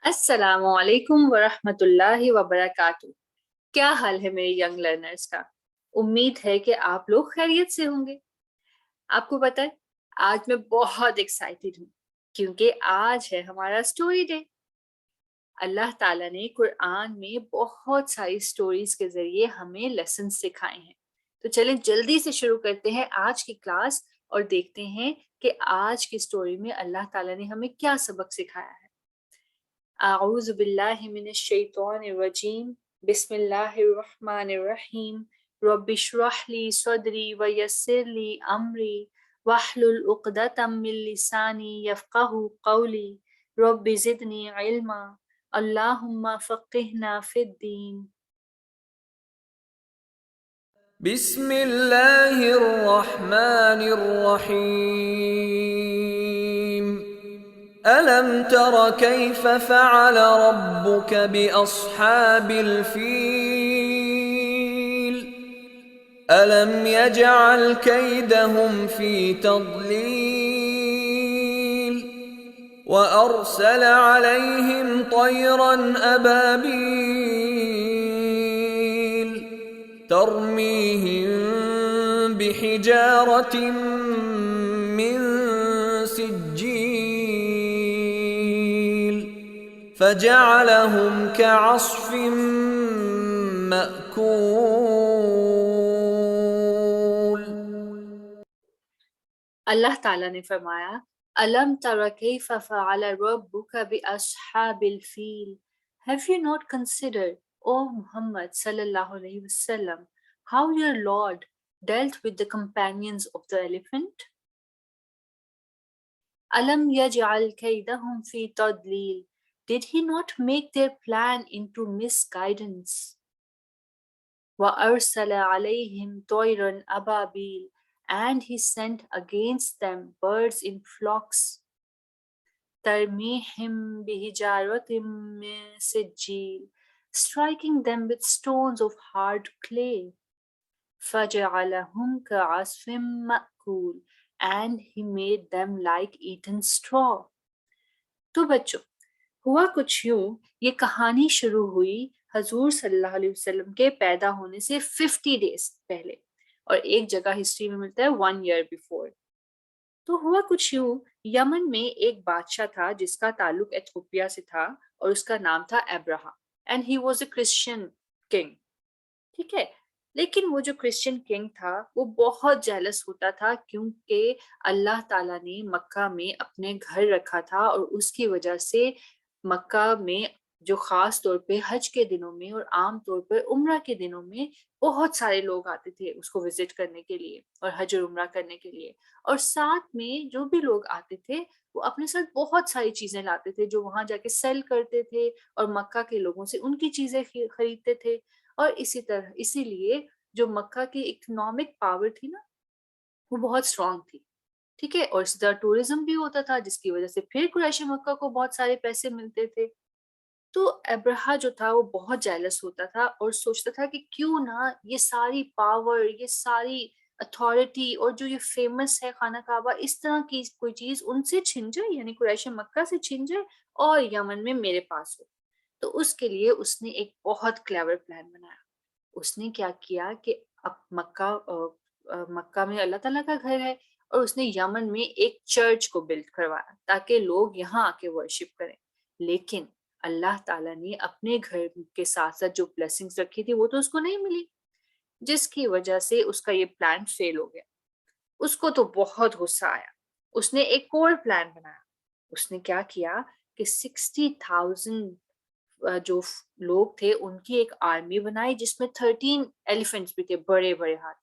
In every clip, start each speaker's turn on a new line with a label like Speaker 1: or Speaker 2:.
Speaker 1: السلام علیکم ورحمۃ اللہ وبرکاتہ۔ کیا حال ہے میرے ینگ لرنرز کا؟ امید ہے کہ آپ لوگ خیریت سے ہوں گے۔ آپ کو پتہ ہے آج میں بہت ایکسائٹیڈ ہوں کیونکہ آج ہے ہمارا سٹوری ڈے۔ اللہ تعالیٰ نے قرآن میں بہت ساری سٹوریز کے ذریعے ہمیں لیسن سکھائے ہیں۔ تو چلیں جلدی سے شروع کرتے ہیں آج کی کلاس اور دیکھتے ہیں کہ آج کی سٹوری میں اللہ تعالیٰ نے ہمیں کیا سبق سکھایا ہے۔ اعوذ باللہ من الشیطان الرجیم، بسم اللہ الرحمن الرحیم۔ رب اشرح لی صدری ویسر لی امری واحلل عقدۃ من لسانی یفقہوا قولی رب زدنی علما اللہم فقہنا فی الدین۔
Speaker 2: بسم اللہ الرحمن الرحیم۔ ألم تر كيف فعل ربك بأصحاب الفيل ألم يجعل كيدهم في تضليل وأرسل عليهم طيرا أبابيل ترميهم بحجارة من سجيل فجعلهم كعصف مأكول۔
Speaker 1: اللہ تعالیٰ نے فرمایا الم تر کیف فعل ربک باصحاب الفیل۔ Have you not considered, O Muhammad sallallahu alaihi wasallam, how your Lord dealt with the companions of the elephant? Alam yaj'al kaydahum fi tadlil. Did he not make their plan into misguidance? Wa arsala alayhim tayran ababil. And he sent against them birds in flocks. Tarmihim bihijaratim min sijil, striking them with stones of hard clay. Faja'alahum ka'asfim ma'kul, and he made them like eaten straw. تو بچوں ہوا کچھ یوں، یہ کہانی شروع ہوئی حضور صلی اللہ علیہ وسلم کے پیدا ہونے سے 50 ڈیز پہلے، اور ایک جگہ ہسٹری میں ملتا ہے 1 year before۔ تو ہوا کچھ یوں، یمن میں ایک بادشاہ تھا جس کا تعلق ایتھوپیا سے تھا اور اس کا نام تھا Abraha, and he was a Christian king, ٹھیک ہے۔ لیکن وہ جو کرسچین کنگ تھا وہ بہت جیلس ہوتا تھا کیونکہ اللہ تعالیٰ نے مکہ میں اپنے گھر رکھا تھا، اور اس کی وجہ سے مکہ میں جو خاص طور پہ حج کے دنوں میں اور عام طور پر عمرہ کے دنوں میں بہت سارے لوگ آتے تھے اس کو وزٹ کرنے کے لیے اور حج اور عمرہ کرنے کے لیے، اور ساتھ میں جو بھی لوگ آتے تھے وہ اپنے ساتھ بہت ساری چیزیں لاتے تھے جو وہاں جا کے سیل کرتے تھے اور مکہ کے لوگوں سے ان کی چیزیں خریدتے تھے، اور اسی لیے جو مکہ کی اکنامک پاور تھی نا وہ بہت اسٹرانگ تھی، ٹھیک ہے، اور اسی طرح ٹورزم بھی ہوتا تھا جس کی وجہ سے پھر قریش مکہ کو بہت سارے پیسے ملتے تھے۔ تو ابرہا جو تھا وہ بہت جیلس ہوتا تھا اور سوچتا تھا کہ کیوں نہ یہ ساری پاور، یہ ساری اتھارٹی اور جو یہ فیمس ہے خانہ کعبہ، اس طرح کی کوئی چیز ان سے چھن جائے، یعنی قریش مکہ سے چھن جائے اور یمن میں میرے پاس ہو۔ تو اس کے لیے اس نے ایک بہت کلیور پلان بنایا۔ اس نے کیا کیا کہ اب مکہ میں اللہ تعالیٰ کا گھر ہے، اور اس نے یمن میں ایک چرچ کو بلڈ کروایا تاکہ لوگ یہاں آ کے ورشپ کریں۔ لیکن اللہ تعالیٰ نے اپنے گھر کے ساتھ ساتھ جو بلیسنگز رکھی تھی وہ تو اس کو نہیں ملی، جس کی وجہ سے اس کا یہ پلان فیل ہو گیا۔ اس کو تو بہت غصہ آیا، اس نے ایک اور پلان بنایا۔ اس نے کیا کیا کہ 60,000 جو لوگ تھے ان کی ایک آرمی بنائی جس میں 13 ایلیفنٹس بھی تھے، بڑے بڑے ہاتھ۔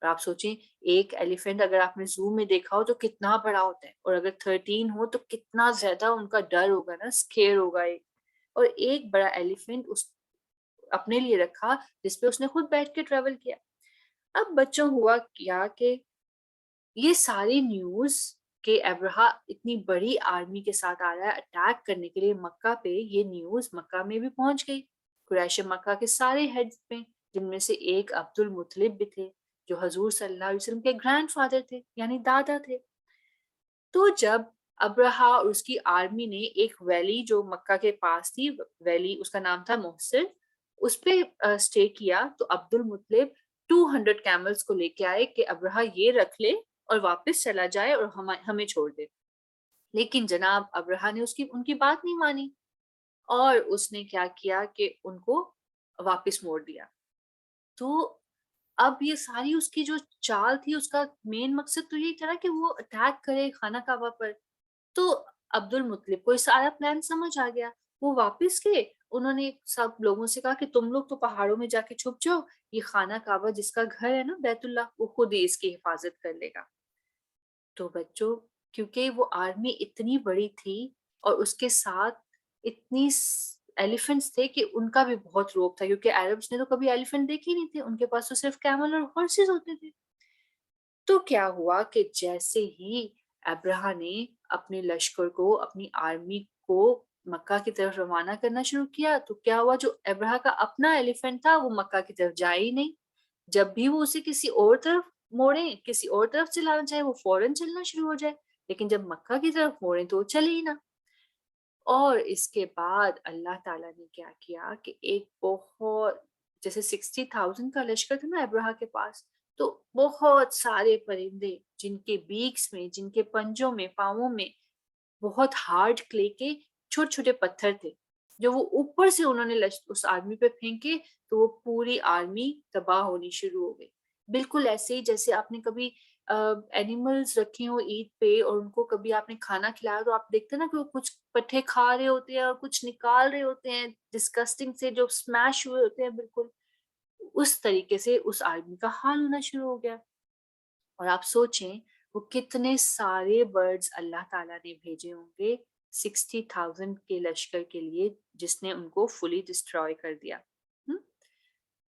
Speaker 1: اور آپ سوچیں ایک ایلیفنٹ اگر آپ نے زو میں دیکھا ہو تو کتنا بڑا ہوتا ہے، اور اگر 13 ہو تو کتنا زیادہ ان کا ڈر ہوگا نا، اسکیئر ہوگا ایک۔ اور ایک بڑا ایلیفنٹ اپنے لیے رکھا جس پہ اس نے خود بیٹھ کے ٹریول کیا۔ اب بچوں ہوا کیا کہ یہ ساری نیوز کہ ابرہا اتنی بڑی آرمی کے ساتھ آ رہا ہے اٹیک کرنے کے لیے مکہ پہ، یہ نیوز مکہ میں بھی پہنچ گئی، قریش مکہ کے سارے ہیڈز میں، جن میں سے ایک عبد المطلب بھی تھے جو حضور صلی اللہ علیہ وسلم کے گرینڈ فادر تھے، یعنی دادا تھے۔ تو جب ابرہا اور اس کی آرمی نے ایک ویلی جو مکہ کے پاس تھی، ویلی اس کا نام تھا محصر، اس پہ اسٹے کیا. تو عبد المطلب 200 کیملز کو لے کے آئے کہ ابرہا یہ رکھ لے اور واپس چلا جائے اور ہمیں چھوڑ دے. لیکن جناب ابرہا نے ان کی بات نہیں مانی اور اس نے کیا کیا کہ ان کو واپس موڑ دیا. تو اب یہ ساری اس کی جو چال تھی، اس کا مین مقصد تو یہی تھا کہ وہ اٹیک کرے خانہ کعبہ پر. تو عبد المطلب کو سارا پلان سمجھ آ گیا. وہ واپس گئے، انہوں نے سب لوگوں سے کہا کہ تم لوگ تو پہاڑوں میں جا کے چھپ جاؤ، یہ خانہ کعبہ جس کا گھر ہے نا بیت اللہ، وہ خود ہی اس کی حفاظت کر لے گا. تو بچوں، کیونکہ وہ آرمی اتنی بڑی تھی اور اس کے ساتھ اتنی ایلیفنٹس تھے کہ ان کا بھی بہت روب تھا، کیونکہ عربس نے تو کبھی ایلیفنٹ دیکھے نہیں تھے، ان کے پاس تو صرف کیمل اور ہارسز ہوتے تھے. تو کیا ہوا کہ جیسے ہی ابرہا نے اپنے لشکر کو، اپنی آرمی کو مکہ کی طرف روانہ کرنا شروع کیا، تو کیا ہوا، جو ابرہا کا اپنا ایلیفنٹ تھا وہ مکہ کی طرف جائے ہی نہیں. جب بھی وہ اسے کسی اور طرف موڑیں، کسی اور طرف چلانا چاہے، وہ فوراً چلنا شروع ہو جائے، لیکن جب مکہ کی طرف موڑیں تو وہ چلے ہی نہ. اور اس کے بعد اللہ تعالیٰ نے کیا کیا کہ ایک بہت، جیسے 60,000 کا لشکر تھا نا ابرہا کے پاس، تو بہت سارے پرندے جن کے بیکس میں، جن کے پنجوں میں، پاؤں میں بہت ہارڈ کلے کے چھوٹے چھوٹے پتھر تھے، جو وہ اوپر سے انہوں نے اس آرمی پہ پھینکے، تو وہ پوری آرمی تباہ ہونی شروع ہو گئی. بالکل ایسے ہی جیسے آپ نے کبھی اینیملز رکھے ہوں عید پہ اور ان کو کبھی آپ نے کھانا کھلایا تو آپ دیکھتے ہیں نا کہ وہ کچھ پٹھے کھا رہے ہوتے ہیں اور کچھ نکال رہے ہوتے ہیں ڈسکسٹنگ سے، جو سمیش ہوئے ہوتے ہیں، بالکل اس طریقے سے اس آدمی کا حال ہونا شروع ہو گیا. اور آپ سوچیں وہ کتنے سارے برڈز اللہ تعالیٰ نے بھیجے ہوں گے 60,000 کے لشکر کے لیے، جس نے ان کو فلی ڈسٹروائے کر دیا.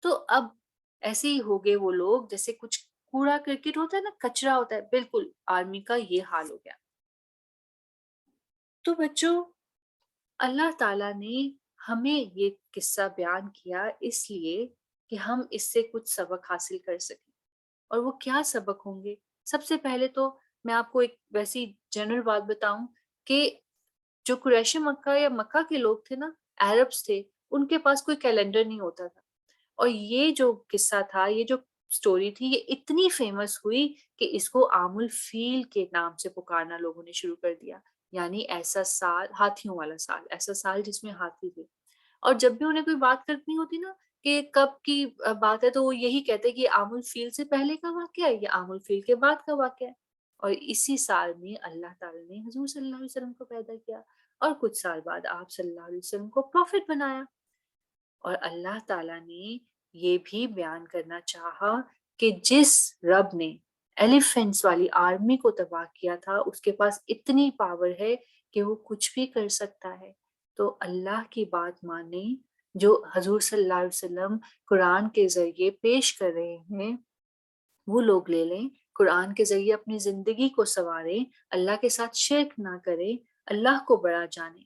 Speaker 1: تو اب ایسے ہی ہو گئے وہ لوگ جیسے کچھ کوڑا کرکٹ ہوتا ہے نا، کچرا ہوتا ہے، بالکل آرمی کا یہ حال ہو گیا. تو بچوں، اللہ تعالیٰ نے ہمیں یہ قصہ بیان کیا اس لیے کہ ہم اس سے کچھ سبق حاصل کر سکیں. اور وہ کیا سبق ہوں گے؟ سب سے پہلے تو میں آپ کو ایک ویسی جنرل بات بتاؤں کہ جو قریش مکہ یا مکہ کے لوگ تھے نا، عربس تھے، ان کے پاس کوئی کیلنڈر نہیں ہوتا تھا. اور یہ جو قصہ تھا، یہ جو سٹوری تھی، یہ اتنی فیمس ہوئی کہ اس کو عام الفیل کے نام سے پکارنا لوگوں نے شروع کر دیا. یعنی ایسا سال، ہاتھیوں والا سال، ایسا سال جس میں ہاتھی تھے. اور جب بھی انہیں کوئی بات کرنی ہوتی نا کہ کب کی بات ہے، تو وہ یہی کہتے کہ عام الفیل سے پہلے کا واقعہ ہے یا عام الفیل کے بعد کا واقعہ ہے. اور اسی سال میں اللہ تعالیٰ نے حضور صلی اللہ علیہ وسلم کو پیدا کیا، اور کچھ سال بعد آپ صلی اللہ علیہ وسلم کو پروفٹ بنایا. اور اللہ تعالیٰ نے یہ بھی بیان کرنا چاہا کہ جس رب نے ایلیفینٹس والی آرمی کو تباہ کیا تھا، اس کے پاس اتنی پاور ہے کہ وہ کچھ بھی کر سکتا ہے. تو اللہ کی بات مانیں، جو حضور صلی اللہ علیہ وسلم قرآن کے ذریعے پیش کر رہے ہیں وہ لوگ لے لیں، قرآن کے ذریعے اپنی زندگی کو سنواریں، اللہ کے ساتھ شرک نہ کریں، اللہ کو بڑا جانیں.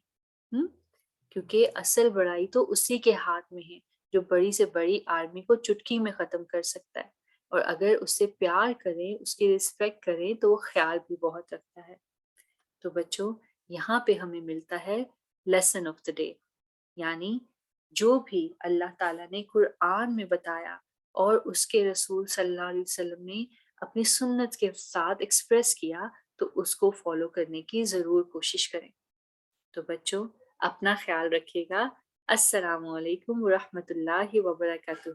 Speaker 1: کیونکہ اصل بڑائی تو اسی کے ہاتھ میں ہے جو بڑی سے بڑی آرمی کو چٹکی میں ختم کر سکتا ہے. اور اگر اس سے پیار کریں، اس کی رسپیکٹ کریں، تو وہ خیال بھی بہت رکھتا ہے. تو بچوں، یہاں پہ ہمیں ملتا ہے لیسن آف دا ڈے، یعنی جو بھی اللہ تعالیٰ نے قرآن میں بتایا اور اس کے رسول صلی اللہ علیہ وسلم نے اپنی سنت کے ساتھ ایکسپریس کیا، تو اس کو فالو کرنے کی ضرور کوشش کریں. تو بچوں، اپنا خیال رکھیے گا. السلام علیکم ورحمۃ اللہ وبرکاتہ.